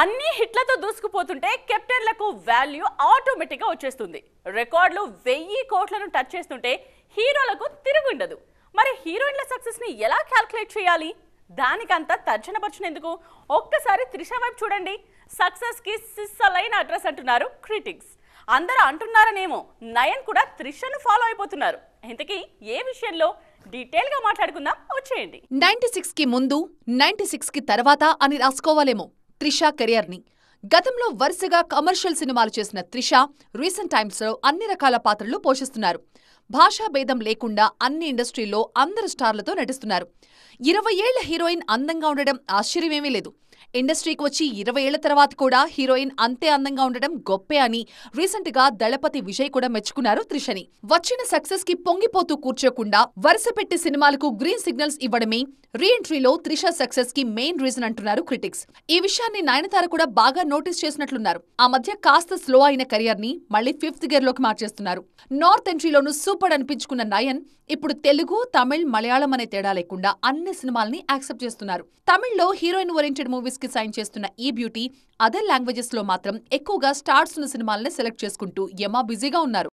అన్ని హిట్లతో దూసుకుపోతుంటే కెప్టెన్లకు వాల్యూ ఆటోమేటిక్గా వచ్చేస్తుంది. రికార్డులు 1000 కోట్లను టచ్ చేస్తుంటే హీరోలకు తిరుగుండదు. మరి హీరోయిన్ల సక్సెస్ ని ఎలా క్యాల్కులేట్ చేయాలి? దానికంతా తర్జన భర్జన ఒక్కసారి త్రిష వైపు చూడండి. సక్సెస్ కి సిస్సలైన అడ్రస్ అంటున్నారు క్రిటిక్స్. అందరూ అంటున్నారనేమో నయన్ కూడా త్రిషను ఫాలో అయిపోతున్నారు. ఇంతకీ ఏ విషయంలో డీటెయిల్ గా మాట్లాడుకుందాం, వచ్చేయండి. 96 కి ముందు 96 కి తర్వాత అని రాసుకోవాలేమో త్రిష కెరియర్ ని. గతంలో వరుసగా కమర్షియల్ సినిమాలు చేసిన త్రిష రీసెంట్ టైమ్స్ లో అన్ని రకాల పాత్రలు పోషిస్తున్నారు. భాషా భేదం లేకుండా అన్ని ఇండస్ట్రీల్లో అందరు స్టార్లతో నటిస్తున్నారు. 20 ఏళ్ల హీరోయిన్ అందంగా ఉండడం ఆశ్చర్యమేమీ లేదు. ఇండస్ట్రీకి వచ్చి 20 ఏళ్ల తర్వాత కూడా హీరోయిన్ అంతే అందంగా ఉండడం గొప్పే అని రీసెంట్ గా దళపతి విజయ్ కూడా మెచ్చుకున్నారు త్రిషని. వచ్చిన సక్సెస్ కి పొంగిపోతూ కూర్చోకుండా వరుసపెట్టి సినిమాలకు గ్రీన్ సిగ్నల్స్ ఇవ్వడమే రీ ఎంట్రీలో త్రిష సక్సెస్ కి మెయిన్ రీజన్ అంటున్నారు క్రిటిక్స్. ఈ విషయాన్ని నయనతార కూడా బాగా నోటీస్ చేసినట్లున్నారు. ఆ మధ్య కాస్త స్లో అయిన కెరియర్ ని మళ్లీ 5th గేర్ లోకి మార్చేస్తున్నారు. నార్త్ ఎంట్రీలోనూ సూపర్ అనిపించుకున్న నయన్ ఇప్పుడు తెలుగు, తమిళ్, మలయాళం అనే తేడా లేకుండా అన్ని సినిమాల్ని యాక్సెప్ట్ చేస్తున్నారు. తమిళ్లో హీరోయిన్ ఓరియంటెడ్ మూవీస్ కి సైన్ చేస్తున్న ఈ బ్యూటీ అదర్ లాంగ్వేజెస్ లో మాత్రం ఎక్కువగా స్టార్స్ ఉన్న సినిమాలనే సెలెక్ట్ చేసుకుంటూ యమా బిజీగా ఉన్నారు.